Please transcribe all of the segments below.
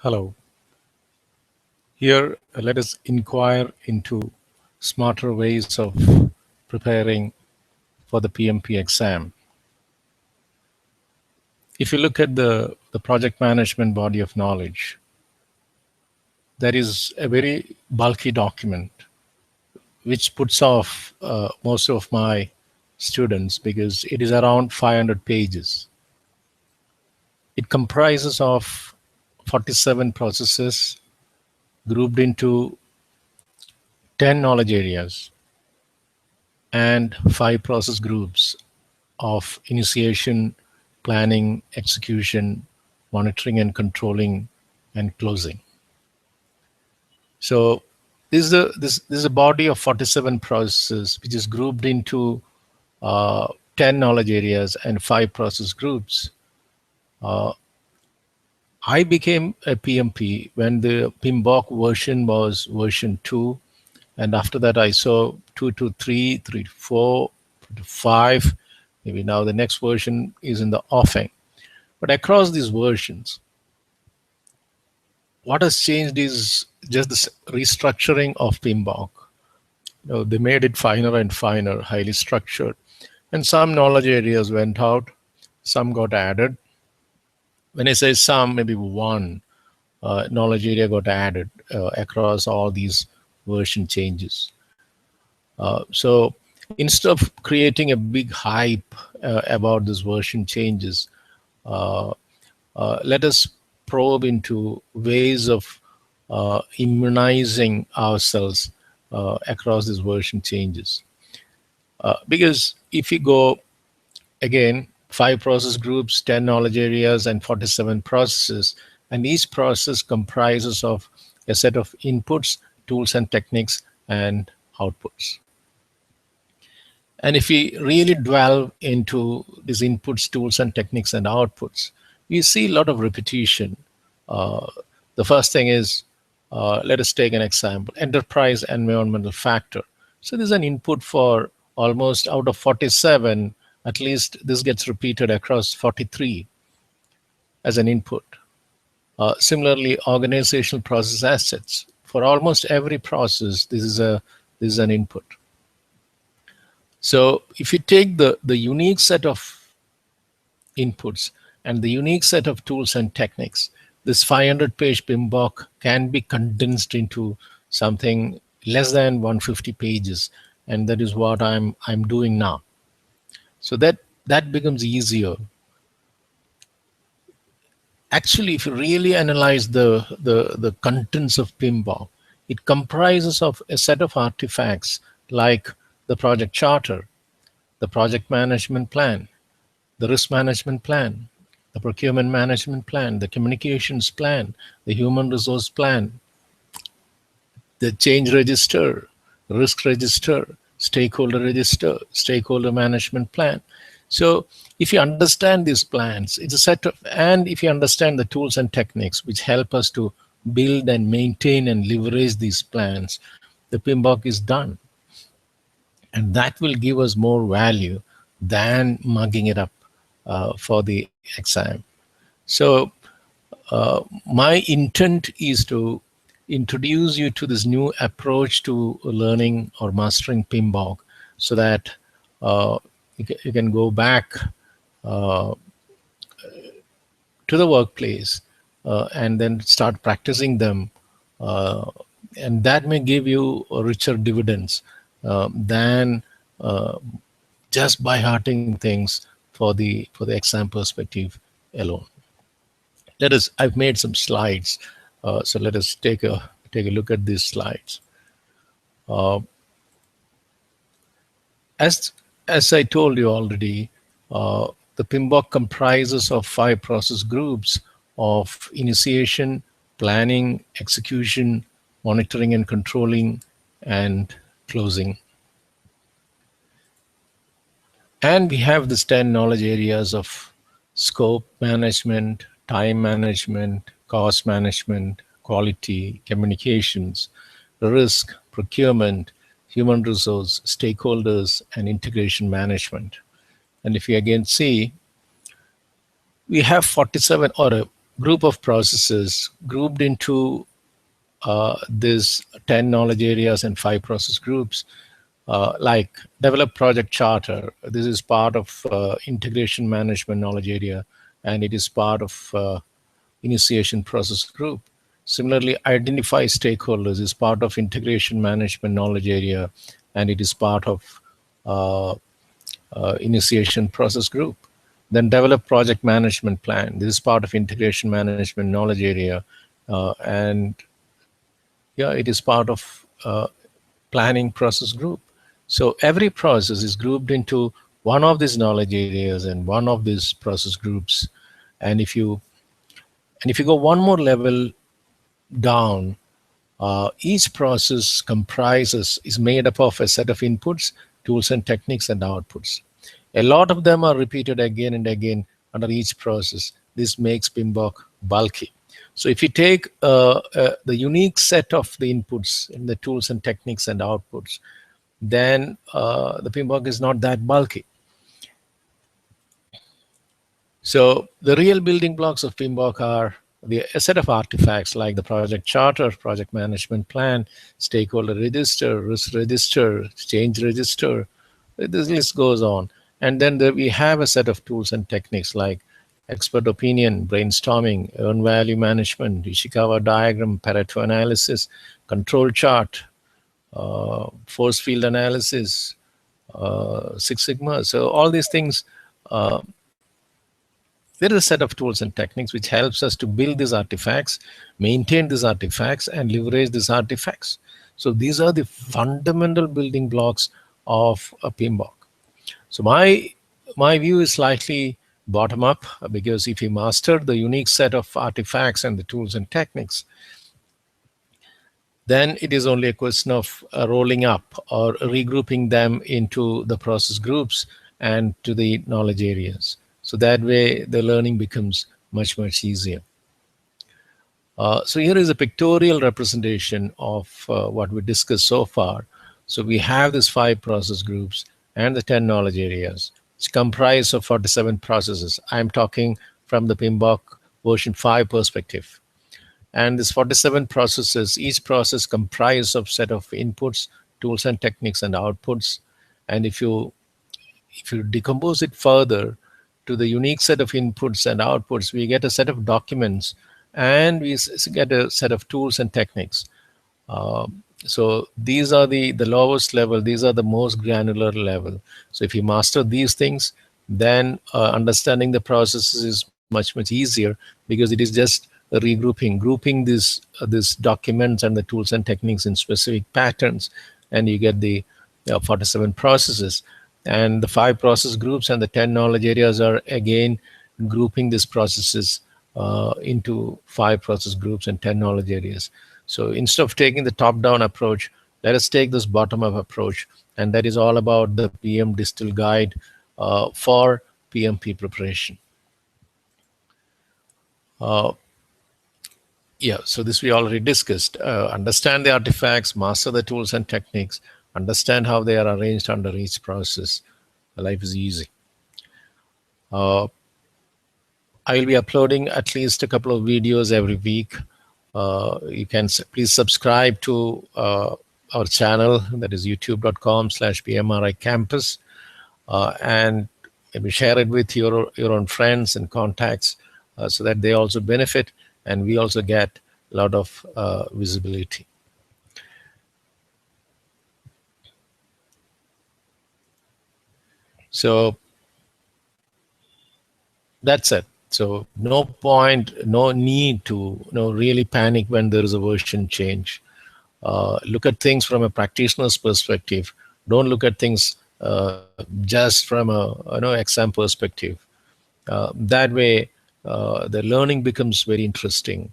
Hello. Here, let us inquire into smarter ways of preparing for the PMP exam. If you look at the project management body of knowledge, there is a very bulky document which puts off most of my students because it is around 500 pages. It comprises of 47 processes grouped into 10 knowledge areas and 5 process groups of initiation, planning, execution, monitoring and controlling, and closing. So this is a body of 47 processes which is grouped into 10 knowledge areas and 5 process groups. I became a PMP when the PMBOK version was version 2, and after that I saw 2 to 3, 3 to 4, 2 to 5. Maybe now the next version is in the offing. But across these versions, what has changed is just this restructuring of PMBOK. They made it finer and finer, highly structured. And some knowledge areas went out, some got added. When I say some, maybe one knowledge area got added across all these version changes. So instead of creating a big hype about this version changes, let us probe into ways of immunizing ourselves across these version changes. Because if you go, again, 5 process groups, 10 knowledge areas, and 47 processes, and each process comprises of a set of inputs, tools and techniques, and outputs. And if we really delve into these inputs, tools, and techniques and outputs, we see a lot of repetition. The first thing is, let us take an example, enterprise environmental factor. So there's an input for almost out of 47, at least this gets repeated across 43 as an input. Similarly, organizational process assets. For almost every process, this is an input. So if you take the unique set of inputs and the unique set of tools and techniques, this 500-page PMBOK can be condensed into something less than 150 pages, and that is what I'm doing now. So that becomes easier. Actually, if you really analyze the contents of PMBOK, it comprises of a set of artifacts like the project charter, the project management plan, the risk management plan, the procurement management plan, the communications plan, the human resource plan, the change register, risk register, stakeholder register, stakeholder management plan. So if you understand these plans, it's a set of, and if you understand the tools and techniques which help us to build and maintain and leverage these plans, the PMBOK is done. And that will give us more value than mugging it up for the exam. So my intent is to introduce you to this new approach to learning or mastering PMBOK so that you can go back to the workplace and then start practicing them. And that may give you richer dividends than just by hearting things for the exam perspective alone. I've made some slides, so let us take a look at these slides. As I told you already, the PMBOK comprises of 5 process groups of initiation, planning, execution, monitoring and controlling, and closing. And we have these 10 knowledge areas of scope management, time management, cost management, quality, communications, risk, procurement, human resource, stakeholders, and integration management. And if you again see, we have 47, or group of processes grouped into these 10 knowledge areas and 5 process groups, like develop project charter. This is part of integration management knowledge area, and it is part of initiation process group. Similarly, identify stakeholders is part of integration management knowledge area, and it is part of uh, initiation process group. Then develop project management plan. This is part of integration management knowledge area, and yeah, it is part of planning process group. So every process is grouped into one of these knowledge areas and one of these process groups. And if you go one more level down, each process comprises is made up of a set of inputs, tools and techniques and outputs. A lot of them are repeated again and again under each process. This makes PMBOK bulky. So if you take the unique set of the inputs in the tools and techniques and outputs, then the PMBOK is not that bulky. So the real building blocks of PMBOK are a set of artifacts like the project charter, project management plan, stakeholder register, risk register, change register. This list goes on. And then we have a set of tools and techniques like expert opinion, brainstorming, earned value management, Ishikawa diagram, Pareto analysis, control chart, force field analysis, Six Sigma. So all these things, there is a set of tools and techniques which helps us to build these artifacts, maintain these artifacts, and leverage these artifacts. So these are the fundamental building blocks of a PMBOK. So my view is slightly bottom up, because if you master the unique set of artifacts and the tools and techniques, then it is only a question of rolling up or regrouping them into the process groups and to the knowledge areas. So that way the learning becomes much, much easier. So here is a pictorial representation of what we discussed so far. So we have these 5 process groups and the 10 knowledge areas. It's comprised of 47 processes. I'm talking from the PMBOK version 5 perspective. And these 47 processes, each process comprises of set of inputs, tools and techniques and outputs. And if you decompose it further to the unique set of inputs and outputs, we get a set of documents and we get a set of tools and techniques. So these are the lowest level, these are the most granular level. So if you master these things, then understanding the processes is much, much easier, because it is just grouping these documents and the tools and techniques in specific patterns, and you get the 47 processes. And the 5 process groups and the 10 knowledge areas are again grouping these processes into 5 process groups and 10 knowledge areas. So instead of taking the top-down approach, let us take this bottom-up approach, and that is all about the PMdistilled guide for PMP preparation. Yeah, so this we already discussed. Understand the artifacts, master the tools and techniques, understand how they are arranged under each process. Life is easy. I will be uploading at least a couple of videos every week. You can please subscribe to our channel, that is youtube.com/PMRI campus, and maybe share it with your own friends and contacts so that they also benefit and we also get a lot of visibility. So that's it. So no point, no need to really panic when there is a version change. Look at things from a practitioner's perspective. Don't look at things just from a exam perspective. That way, the learning becomes very interesting.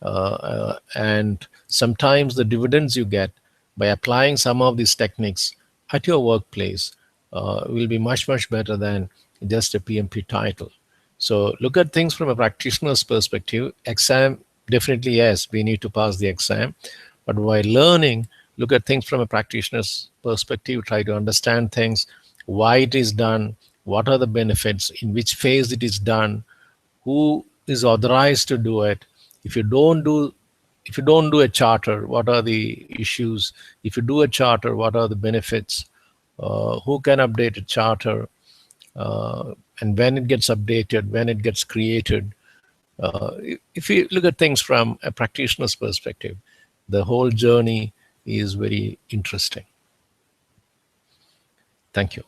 And sometimes the dividends you get by applying some of these techniques at your workplace will be much, much better than just a PMP title. So look at things from a practitioner's perspective. Exam, definitely, yes, we need to pass the exam. But while learning, look at things from a practitioner's perspective, try to understand things, why it is done, what are the benefits, in which phase it is done, who is authorized to do it? If you don't do a charter, what are the issues? If you do a charter, what are the benefits? Who can update a charter? And when it gets updated, when it gets created. If you look at things from a practitioner's perspective, the whole journey is very interesting. Thank you.